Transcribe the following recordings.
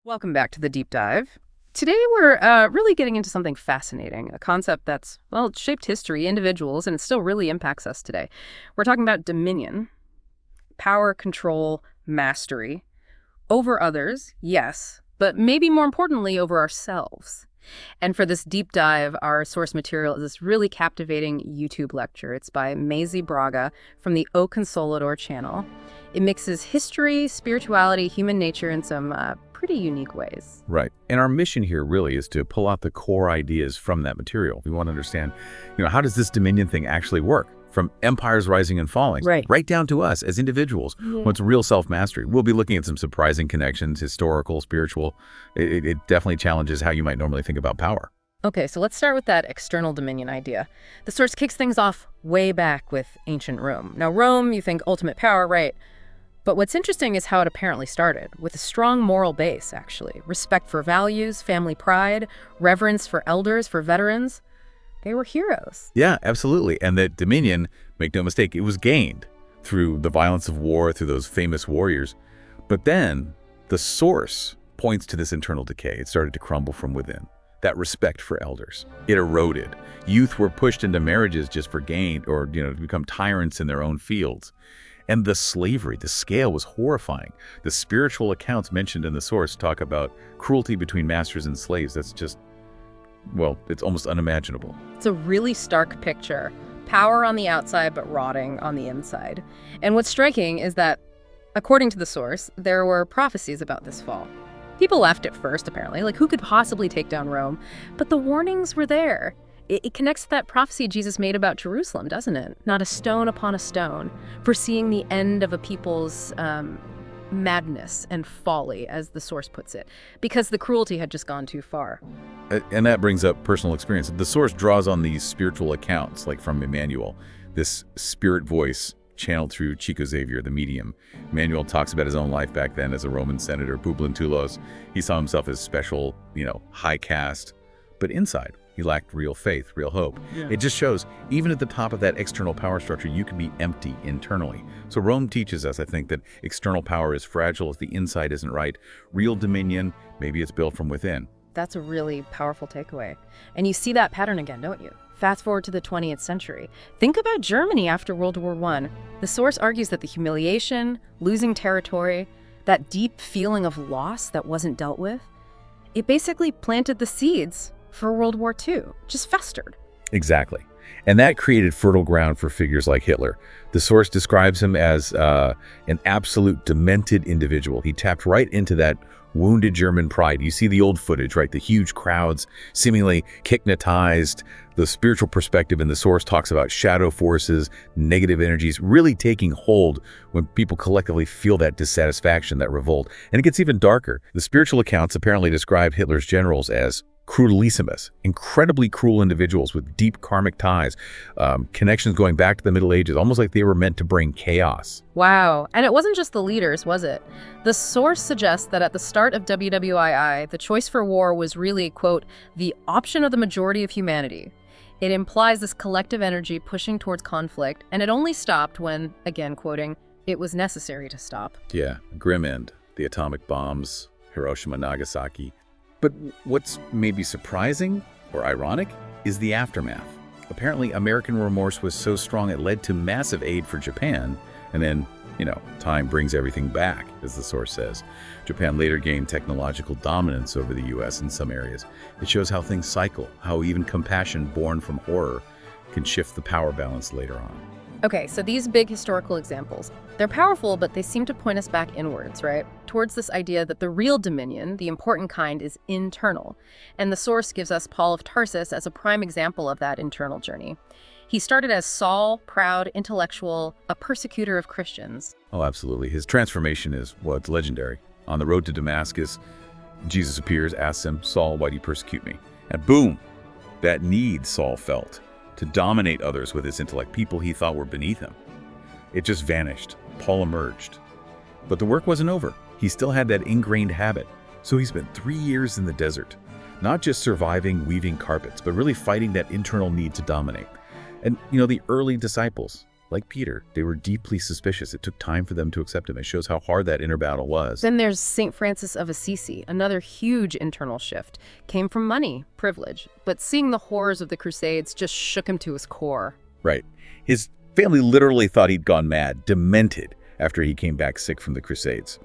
Welcome back to the deep dive. Today we're really getting into something fascinating, a concept that's, well, it's shaped history, individuals, and it still really impacts us today. We're talking about dominion, power, control, mastery, over others, yes, but maybe more importantly, over ourselves. And for this deep dive, our source material is this really captivating YouTube lecture. It's by Mayse Braga from the Consolador channel. It mixes history, spirituality, human nature in some pretty unique ways. Right. And our mission here really is to pull out the core ideas from that material. We want to understand, how does this dominion thing actually work? From empires rising and falling, right down to us as individuals. What's real self-mastery? We'll be looking at some surprising connections, historical, spiritual. It definitely challenges how you might normally think about power. Okay, so let's start with that external dominion idea. The source kicks things off way back with ancient Rome. Now, Rome, you think ultimate power, right? But what's interesting is how it apparently started, with a strong moral base, actually. Respect for values, family pride, reverence for elders, for veterans. They were heroes. Yeah, absolutely. And that dominion, make no mistake, it was gained through the violence of war, through those famous warriors. But then the source points to this internal decay. It started to crumble from within. That respect for elders. It eroded. Youth were pushed into marriages just for gain or, to become tyrants in their own fields. And the slavery, the scale was horrifying. The spiritual accounts mentioned in the source talk about cruelty between masters and slaves. That's just, well, it's almost unimaginable. It's a really stark picture. Power on the outside, but rotting on the inside. And what's striking is that, according to the source, there were prophecies about this fall. People laughed at first, apparently, like who could possibly take down Rome? But the warnings were there. It connects to that prophecy Jesus made about Jerusalem, doesn't it? Not a stone upon a stone, foreseeing the end of a people's madness and folly, as the source puts it, because the cruelty had just gone too far. And that brings up personal experience. The source draws on these spiritual accounts, like from Emmanuel, this spirit voice channeled through Chico Xavier, the medium. Emmanuel talks about his own life back then as a Roman senator, Publius Tulos. He saw himself as special, high caste, but inside, he lacked real faith, real hope. Yeah. It just shows, even at the top of that external power structure, you can be empty internally. So Rome teaches us, I think, that external power is fragile if the inside isn't right. Real dominion, maybe it's built from within. That's a really powerful takeaway. And you see that pattern again, don't you? Fast forward to the 20th century. Think about Germany after World War I. The source argues that the humiliation, losing territory, that deep feeling of loss that wasn't dealt with, it basically planted the seeds for World War II, just festered. Exactly. And that created fertile ground for figures like Hitler. The source describes him as an absolute demented individual. He tapped right into that wounded German pride. You see the old footage, right? The huge crowds, seemingly hypnotized. The spiritual perspective in the source talks about shadow forces, negative energies really taking hold when people collectively feel that dissatisfaction, that revolt. And it gets even darker. The spiritual accounts apparently describe Hitler's generals as cruelissimus, incredibly cruel individuals with deep karmic ties, connections going back to the Middle Ages, almost like they were meant to bring chaos. Wow. And it wasn't just the leaders, was it? The source suggests that at the start of WWII, the choice for war was really, quote, the option of the majority of humanity. It implies this collective energy pushing towards conflict, and it only stopped when, again quoting, it was necessary to stop. Yeah, grim end. The atomic bombs, Hiroshima, Nagasaki. But what's maybe surprising or ironic is the aftermath. Apparently, American remorse was so strong it led to massive aid for Japan, and then, time brings everything back, as the source says. Japan later gained technological dominance over the U.S. in some areas. It shows how things cycle, how even compassion born from horror can shift the power balance later on. Okay, so these big historical examples, they're powerful, but they seem to point us back inwards, right? Towards this idea that the real dominion, the important kind, is internal. And the source gives us Paul of Tarsus as a prime example of that internal journey. He started as Saul, proud, intellectual, a persecutor of Christians. Oh, absolutely. His transformation is, it's legendary. On the road to Damascus, Jesus appears, asks him, Saul, why do you persecute me? And boom, that need Saul felt to dominate others with his intellect, people he thought were beneath him. It just vanished. Paul emerged. But the work wasn't over. He still had that ingrained habit. So he spent 3 years in the desert, not just surviving, weaving carpets, but really fighting that internal need to dominate. And, the early disciples, Like Peter, they were deeply suspicious. It took time for them to accept him. It shows how hard that inner battle was. Then there's St. Francis of Assisi, another huge internal shift. Came from money, privilege, but seeing the horrors of the Crusades just shook him to his core. Right. His family literally thought he'd gone mad, demented, after he came back sick from the Crusades.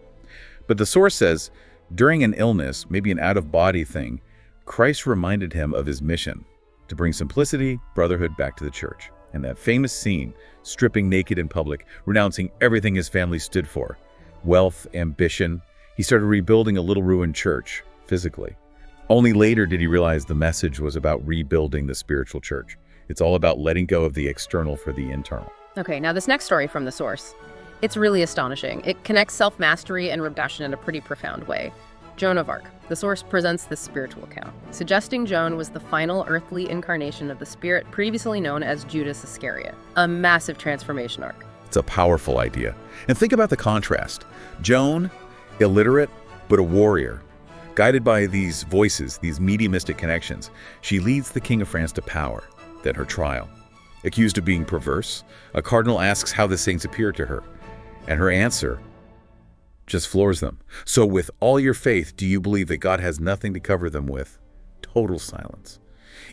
But the source says, during an illness, maybe an out-of-body thing, Christ reminded him of his mission, to bring simplicity, brotherhood back to the church. And that famous scene, stripping naked in public, renouncing everything his family stood for, wealth, ambition, he started rebuilding a little ruined church, physically. Only later did he realize the message was about rebuilding the spiritual church. It's all about letting go of the external for the internal. Okay, now this next story from the source. It's really astonishing. It connects self-mastery and redemption in a pretty profound way. Joan of Arc. The source presents this spiritual account, suggesting Joan was the final earthly incarnation of the spirit previously known as Judas Iscariot. A massive transformation arc. It's a powerful idea. And think about the contrast. Joan, illiterate, but a warrior. Guided by these voices, these mediumistic connections, she leads the King of France to power. Then her trial. Accused of being perverse, a cardinal asks how the saints appeared to her. And her answer just floors them. So with all your faith, do you believe that God has nothing to cover them with? Total silence.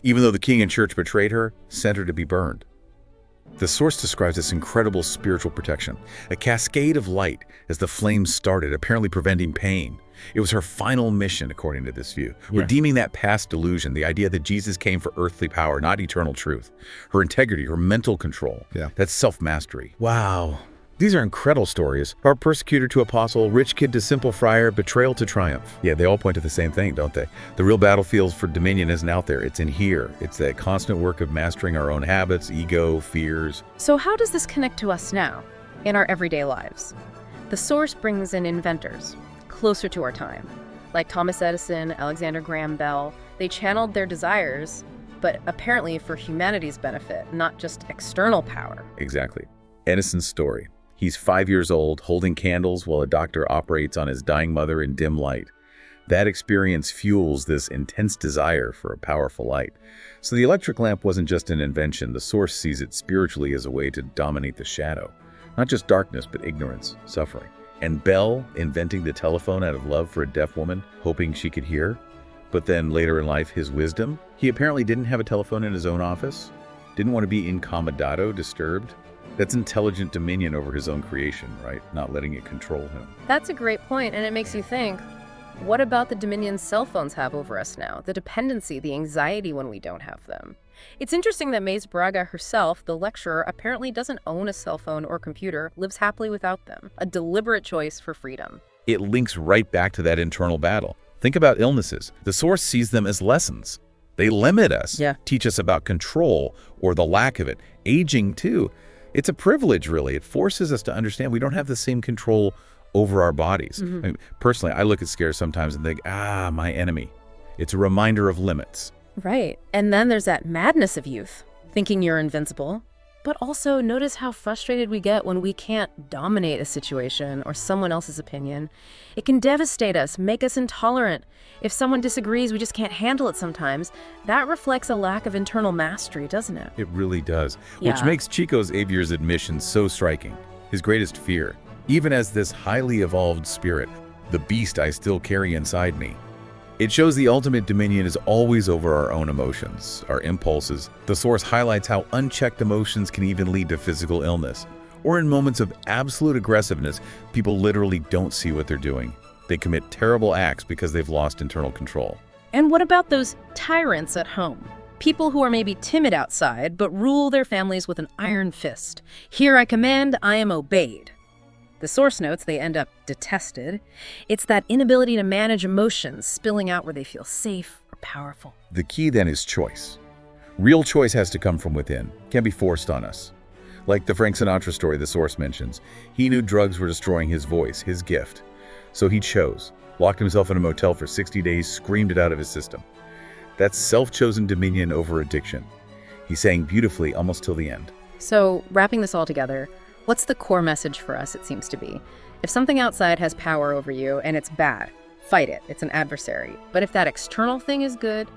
Even though the king and church betrayed her, sent her to be burned. The source describes this incredible spiritual protection, a cascade of light as the flames started, apparently preventing pain. It was her final mission, according to this view, redeeming that past delusion, the idea that Jesus came for earthly power, not eternal truth. Her integrity, her mental control, that's self-mastery. Wow. These are incredible stories. Our persecutor to apostle, rich kid to simple friar, betrayal to triumph. Yeah, they all point to the same thing, don't they? The real battlefield for dominion isn't out there. It's in here. It's that constant work of mastering our own habits, ego, fears. So how does this connect to us now, in our everyday lives? The source brings in inventors, closer to our time. Like Thomas Edison, Alexander Graham Bell. They channeled their desires, but apparently for humanity's benefit, not just external power. Exactly. Edison's story. He's 5 years old, holding candles while a doctor operates on his dying mother in dim light. That experience fuels this intense desire for a powerful light. So the electric lamp wasn't just an invention. The source sees it spiritually as a way to dominate the shadow. Not just darkness, but ignorance, suffering. And Bell inventing the telephone out of love for a deaf woman, hoping she could hear. But then later in life, his wisdom. He apparently didn't have a telephone in his own office. Didn't want to be incomodato, disturbed. That's intelligent dominion over his own creation, right? Not letting it control him. That's a great point, and it makes you think, what about the dominion cell phones have over us now? The dependency, the anxiety when we don't have them. It's interesting that Mayse Braga herself, the lecturer, apparently doesn't own a cell phone or computer, lives happily without them. A deliberate choice for freedom. It links right back to that internal battle. Think about illnesses. The source sees them as lessons. They limit us, teach us about control or the lack of it. Aging, too. It's a privilege, really. It forces us to understand we don't have the same control over our bodies. I mean, personally, I look at scares sometimes and think, my enemy. It's a reminder of limits. Right. And then there's that madness of youth, thinking you're invincible. But also notice how frustrated we get when we can't dominate a situation or someone else's opinion. It can devastate us, make us intolerant. If someone disagrees, we just can't handle it sometimes. That reflects a lack of internal mastery, doesn't it? It really does. Which makes Chico Xavier's admission so striking. His greatest fear, even as this highly evolved spirit, the beast I still carry inside me. It shows the ultimate dominion is always over our own emotions, our impulses. The source highlights how unchecked emotions can even lead to physical illness. Or in moments of absolute aggressiveness, people literally don't see what they're doing. They commit terrible acts because they've lost internal control. And what about those tyrants at home? People who are maybe timid outside, but rule their families with an iron fist. Here I command, I am obeyed. The source notes they end up detested. It's that inability to manage emotions spilling out where they feel safe or powerful. The key then is choice. Real choice has to come from within, can't be forced on us. Like the Frank Sinatra story the source mentions, he knew drugs were destroying his voice, his gift. So he chose, locked himself in a motel for 60 days, screamed it out of his system. That's self-chosen dominion over addiction. He sang beautifully almost till the end. So, wrapping this all together, what's the core message for us, it seems to be? If something outside has power over you and it's bad, fight it. It's an adversary. But if that external thing is good,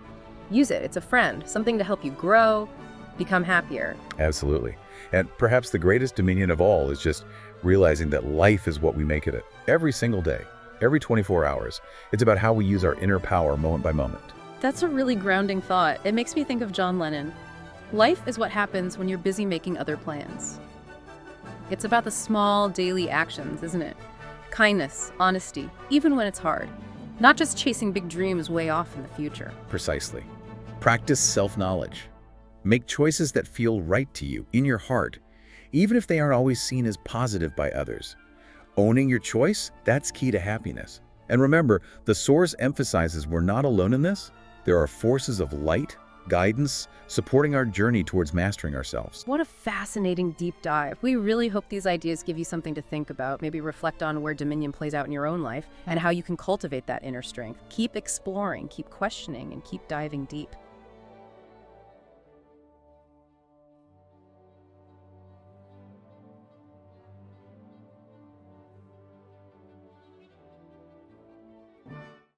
use it. It's a friend, something to help you grow, become happier. Absolutely. And perhaps the greatest dominion of all is just realizing that life is what we make of it. Every single day, every 24 hours. It's about how we use our inner power moment by moment. That's a really grounding thought. It makes me think of John Lennon. Life is what happens when you're busy making other plans. It's about the small daily actions, isn't it? Kindness, honesty, even when it's hard. Not just chasing big dreams way off in the future. Precisely. Practice self-knowledge. Make choices that feel right to you, in your heart, even if they aren't always seen as positive by others. Owning your choice, that's key to happiness. And remember, the Source emphasizes we're not alone in this. There are forces of light, guidance, supporting our journey towards mastering ourselves. What a fascinating deep dive. We really hope these ideas give you something to think about, maybe reflect on where Dominion plays out in your own life and how you can cultivate that inner strength. Keep exploring, keep questioning, and keep diving deep.